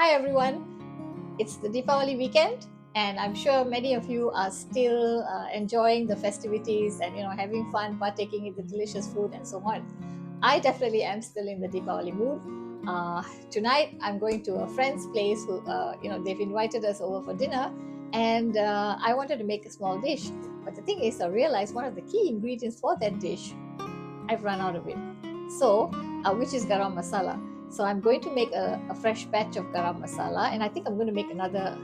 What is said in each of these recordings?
Hi everyone, it's the Deepavali weekend and I'm sure many of you are still enjoying the festivities and having fun, partaking in the delicious food and so on. I definitely am still in the Deepavali mood. Tonight I'm going to a friend's place who they've invited us over for dinner, and I wanted to make a small dish. But the thing is, I realized one of the key ingredients for that dish, I've run out of it. So, which is garam masala. So I'm going to make a fresh batch of garam masala, and I think I'm going to make another,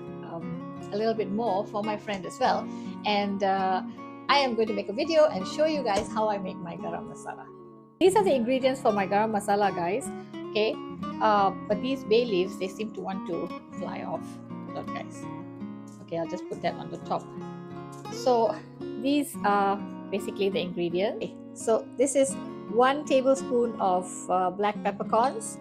a little bit more for my friend as well. And I am going to make a video and show you guys how I make my garam masala. These are the ingredients for my garam masala, guys. Okay, but these bay leaves, they seem to want to fly off. Look, guys. Okay, I'll just put that on the top. So these are basically the ingredients. Okay, so this is 1 tablespoon of black peppercorns.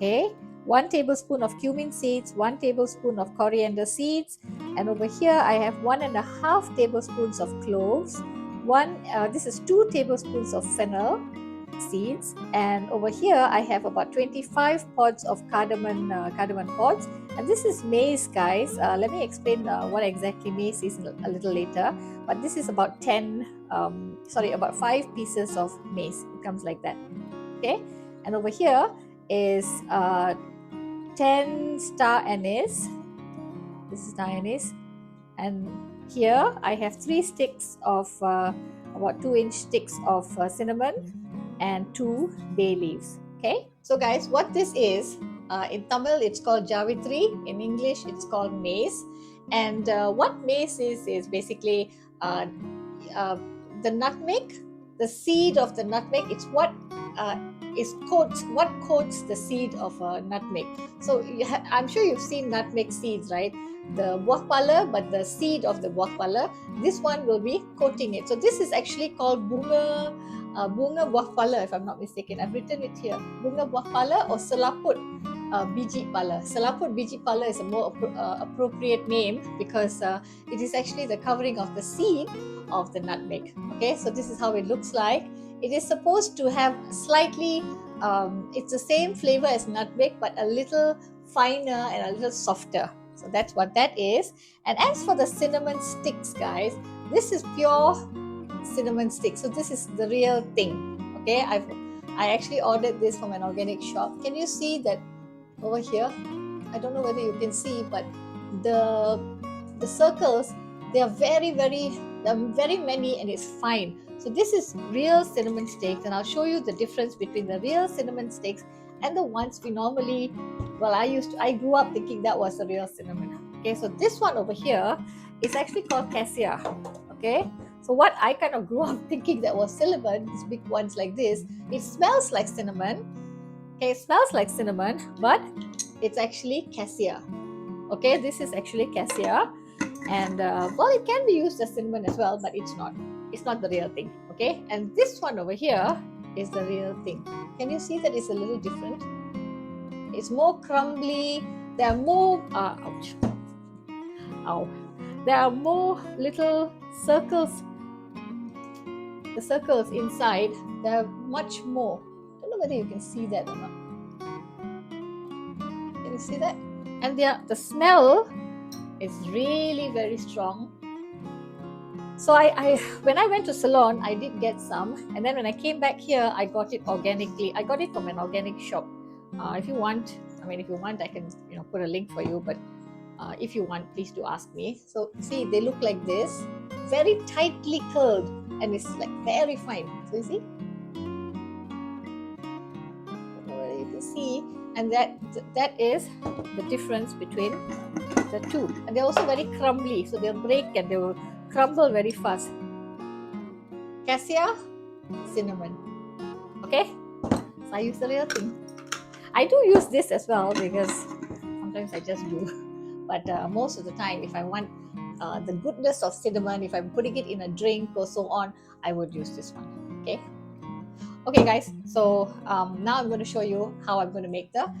Okay, 1 tablespoon of cumin seeds, 1 tablespoon of coriander seeds, and over here I have 1.5 tablespoons of cloves. This is 2 tablespoons of fennel seeds, and over here I have about 25 pods of cardamom pods, and this is maize, guys. Let me explain what exactly maize is a little later, but this is about about 5 pieces of maize. It comes like that. Okay, and over here is 10 star anise. This is star anise, and here I have 3 sticks of about 2-inch sticks of cinnamon and 2 bay leaves. Okay, so guys, what this is, in Tamil it's called Javitri, in English it's called maize, and what maize is basically the nutmeg, the seed of the nutmeg. It's what coats the seed of a nutmeg. So I'm sure you've seen nutmeg seeds, right? The buah pala, but the seed of the buah pala, this one will be coating it. So this is actually called bunga buah pala, if I'm not mistaken. I've written it here, bunga buah pala or selaput biji pala. Selaput biji pala is a more appropriate name because it is actually the covering of the seed of the nutmeg. Okay, so this is how it looks like. It is supposed to have slightly, it's the same flavor as nutmeg, but a little finer and a little softer. So that's what that is. And as for the cinnamon sticks, guys, this is pure cinnamon sticks. So this is the real thing. Okay, I actually ordered this from an organic shop. Can you see that over here? I don't know whether you can see, but the circles, they are very many, and it's fine. So this is real cinnamon sticks, and I'll show you the difference between the real cinnamon sticks and the ones we normally, I grew up thinking that was the real cinnamon. Okay, so this one over here is actually called cassia. Okay, so what I kind of grew up thinking that was cinnamon, these big ones like this, it smells like cinnamon. Okay, it smells like cinnamon, but it's actually cassia. Okay, this is actually cassia, and it can be used as cinnamon as well, but it's not the real thing. Okay, and this one over here is the real thing. Can you see that it's a little different? It's more crumbly. There are more there are more little circles. The circles inside, there are much more. I don't know whether you can see that or not. Can you see that? And the smell is really very strong. So I when I went to Ceylon, I did get some, and then when I came back here, I got it organically. I got it from an organic shop. If you want, I can put a link for you. But if you want, please do ask me. So see, they look like this, very tightly curled, and it's like very fine. So you see, you can see, and that is the difference between the two. And they're also very crumbly, so they'll break and they will crumble very fast. Cassia, cinnamon. Okay, so I use the real thing. I do use this as well because sometimes I just do, but most of the time, if I want the goodness of cinnamon, if I'm putting it in a drink or so on, I would use this one. Okay guys, so now I'm going to show you how I'm going to make the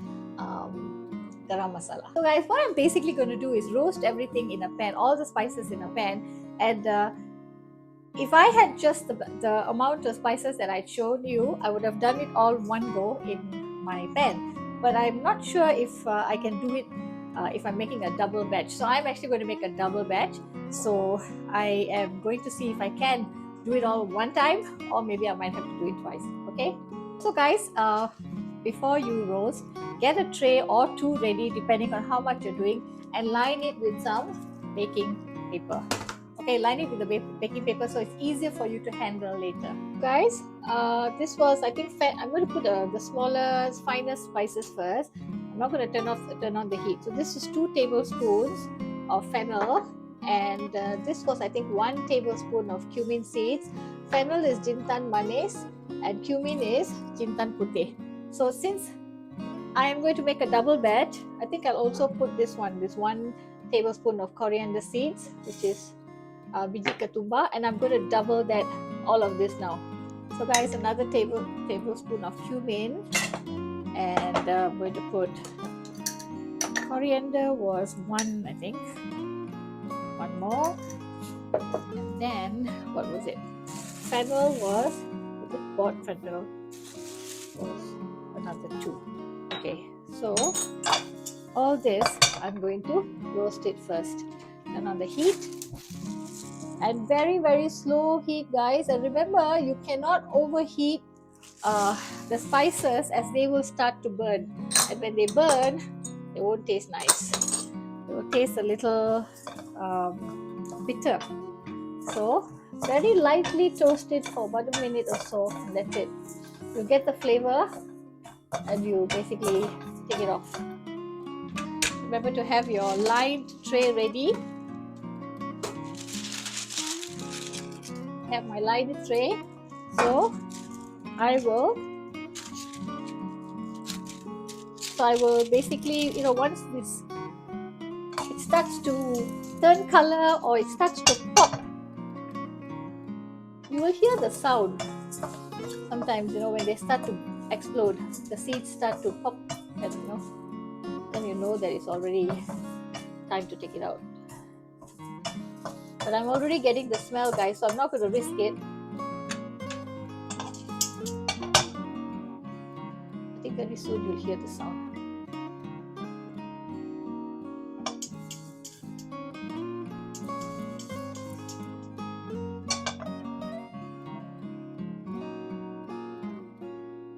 garam masala. So guys, what I'm basically going to do is roast everything in a pan, all the spices in a pan, and if I had just the amount of spices that I'd shown you, I would have done it all one go in my pan. But I'm not sure if I can do it if I'm making a double batch. So I'm actually going to make a double batch. So I am going to see if I can do it all one time, or maybe I might have to do it twice. Okay. So guys, before you roast, get a tray or two ready depending on how much you're doing, and line it with some baking paper. Okay, line it with the baking paper so it's easier for you to handle later. Guys, this was, I think, I'm going to put the smaller, finer spices first. I'm not going to turn on the heat. So this is 2 tablespoons of fennel, and this was, I think, 1 tablespoon of cumin seeds. Fennel is jintan manis and cumin is jintan putih. So since I am going to make a double batch, I think I'll also put this 1 tablespoon of coriander seeds, which is biji ketumbar, and I'm going to double that, all of this now. So guys, another tablespoon of cumin, and I'm going to put coriander was 1, I think, 1 more, and then what was it? Fennel was it bought fennel was another 2. Okay, so all this I'm going to roast it first. Turn on the heat, and very, very slow heat, guys. And remember, you cannot overheat the spices, as they will start to burn, and when they burn, they won't taste nice. They will taste a little bitter. So very lightly toast it for about a minute or so, and that's it. You get the flavor and you basically take it off. Remember to have your lined tray ready. Have my lined tray. So I will basically, once it starts to turn color or it starts to pop, you will hear the sound. Sometimes, when they start to explode, the seeds start to pop, and then you know that it's already time to take it out. But I'm already getting the smell, guys, so I'm not going to risk it. I think very soon you'll hear the sound.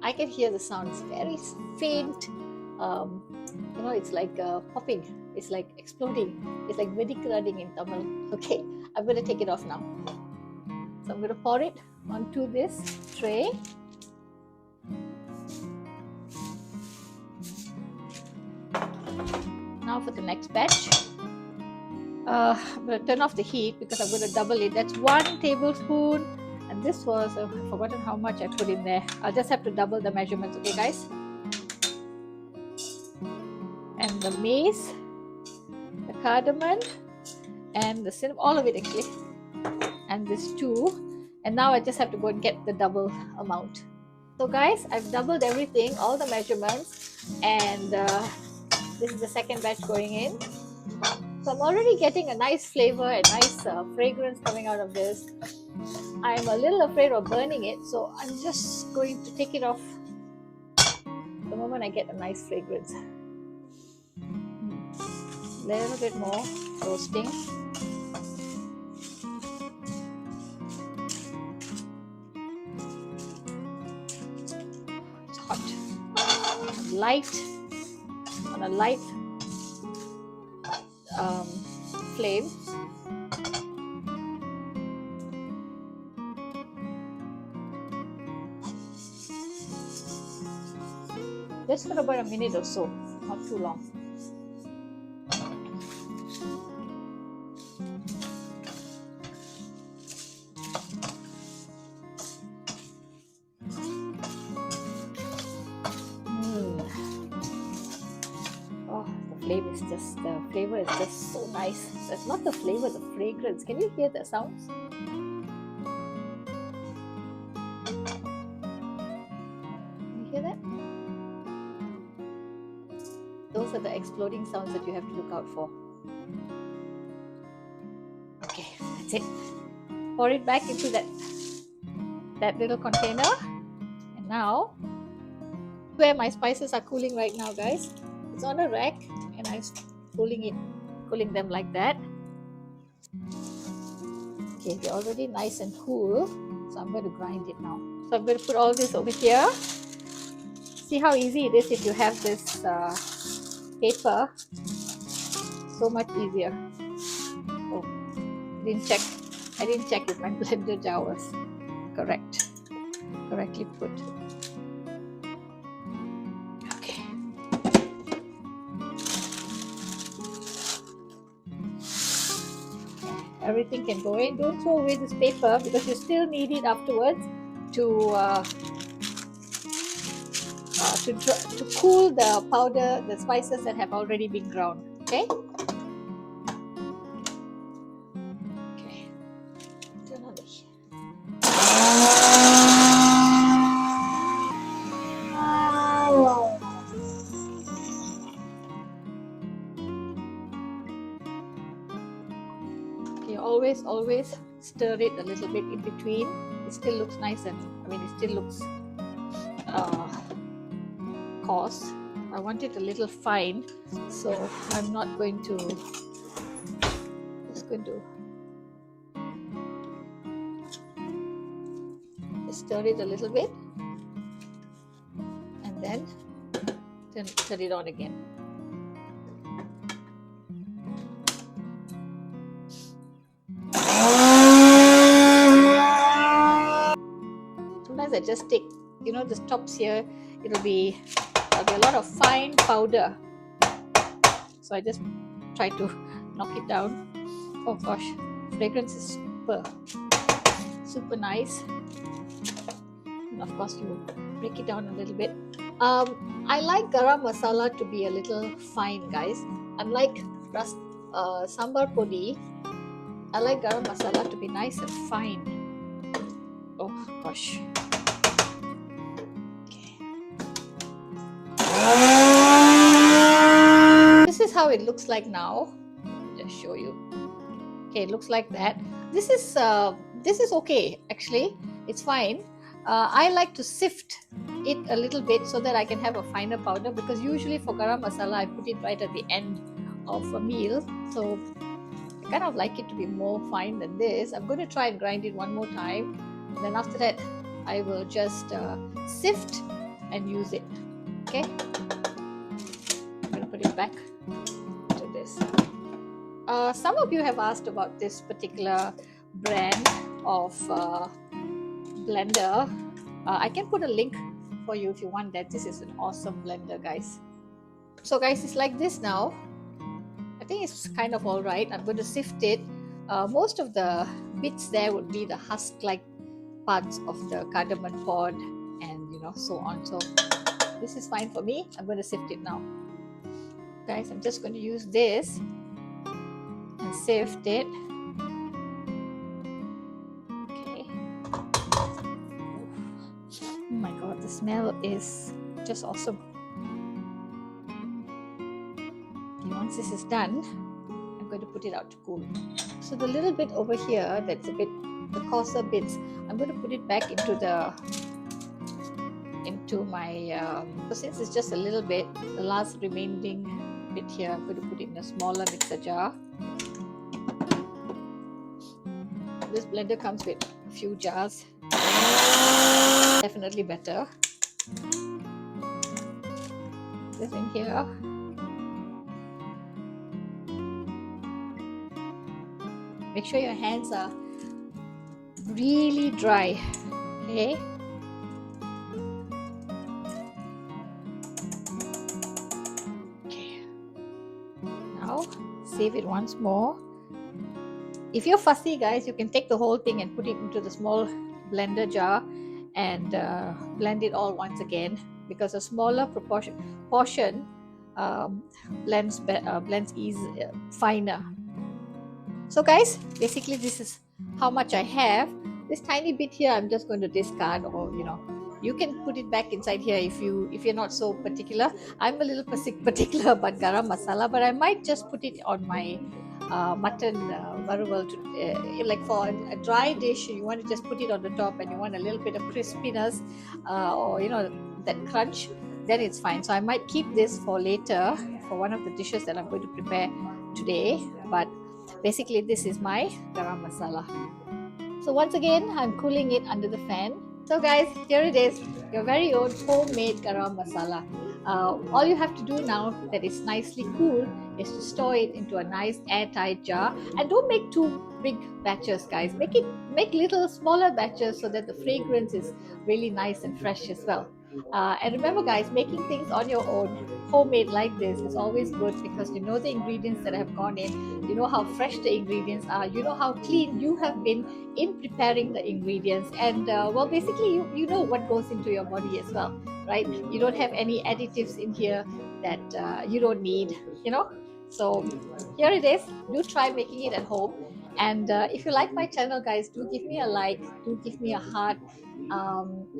I can hear the sound. It's very faint. It's like popping. It's like exploding. It's like vedikrading in Tamil. Okay, I'm going to take it off now. So I'm going to pour it onto this tray. Now for the next batch. I'm going to turn off the heat because I'm going to double it. That's 1 tablespoon. And this was, I've forgotten how much I put in there. I'll just have to double the measurements, okay, guys? And the mace, the cardamom, and the cinnamon, all of it actually. And this too. And now I just have to go and get the double amount. So guys, I've doubled everything, all the measurements, and this is the second batch going in. So I'm already getting a nice flavor, a nice fragrance coming out of this. I'm a little afraid of burning it, so I'm just going to take it off the moment I get a nice fragrance. A little bit more roasting. It's hot. On a light flame. Just for about a minute or so, not too long. Oh, the flavor is just so nice. That's not the flavor, the fragrance. Can you hear the sounds? Can you hear that? Those are the exploding sounds that you have to look out for. Okay, that's it. Pour it back into that little container. And now, where my spices are cooling right now, guys, it's on a rack, and I cooling them like that. Okay, they're already nice and cool, so I'm going to grind it now. So I'm going to put all this over here. See how easy it is if you have this paper. So much easier. Oh, I didn't check if my blender jar was correctly put. Okay. Everything can go in. Don't throw away this paper because you still need it afterwards to cool the powder, the spices that have already been ground. Okay. Okay. Turn on the heat. Okay, always stir it a little bit in between. It still looks nice and it still looks coarse. I want it a little fine, so I'm not going to. Just going to stir it a little bit, and then turn it on again. Sometimes I just take, the tops here. There'll be a lot of fine powder, so I just try to knock it down. Oh gosh, fragrance is super nice. And of course, you break it down a little bit. I like garam masala to be a little fine, guys. Unlike sambar podi, I like garam masala to be nice and fine. Oh gosh. Okay. This is how it looks like now. Just show you. Okay, it looks like that. This is okay, actually. It's fine. I like to sift it a little bit so that I can have a finer powder, because usually for garam masala I put it right at the end of a meal, so I kind of like it to be more fine than this. I'm going to try and grind it one more time, and then after that I will just sift and use it. Okay, I'm going to put it back to this. Some of you have asked about this particular brand of blender. I can put a link for you if you want that. This is an awesome blender, guys. So guys, it's like this now. I think it's kind of all right. I'm going to sift it. Most of the bits there would be the husk-like parts of the cardamom pod and so on. So this is fine for me. I'm going to sift it now. Guys, I'm just going to use this and sift it. Oh my god, the smell is just awesome. Okay, once this is done, I'm going to put it out to cool. So the little bit over here, that's a bit the coarser bits, I'm going to put it back into my since it's just a little bit, the last remaining bit here, I'm going to put it in a smaller mixer jar. This blender comes with a few jars. Definitely better. This in here. Make sure your hands are really dry. Okay. Okay. Now save it once more. If you're fussy, guys, you can take the whole thing and put it into the small blender jar and blend it all once again, because a smaller portion blends finer. So guys, basically this is how much I have. This tiny bit here I'm just going to discard, or you can put it back inside here if you're not so particular. I'm a little particular about garam masala, but I might just put it on my mutton varuval, like for a dry dish. You want to just put it on the top and you want a little bit of crispiness, or that crunch, then it's fine. So I might keep this for later for one of the dishes that I'm going to prepare today. But basically, this is my garam masala. So once again, I'm cooling it under the fan. So guys, here it is, your very own homemade garam masala. All you have to do now that it's nicely cool is to store it into a nice airtight jar, and don't make too big batches, guys. Make little smaller batches so that the fragrance is really nice and fresh as well. And remember, guys, making things on your own, homemade like this, is always good because you know the ingredients that have gone in, you know how fresh the ingredients are, you know how clean you have been in preparing the ingredients, and well, basically, you know what goes into your body as well, right? You don't have any additives in here that you don't need, you know. So here it is. Do try making it at home. And if you like my channel, guys, do give me a like, do give me a heart,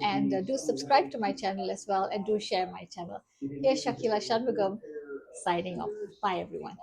and do subscribe to my channel as well, and do share my channel. Here's Shakila Shanmugam signing off. Bye, everyone.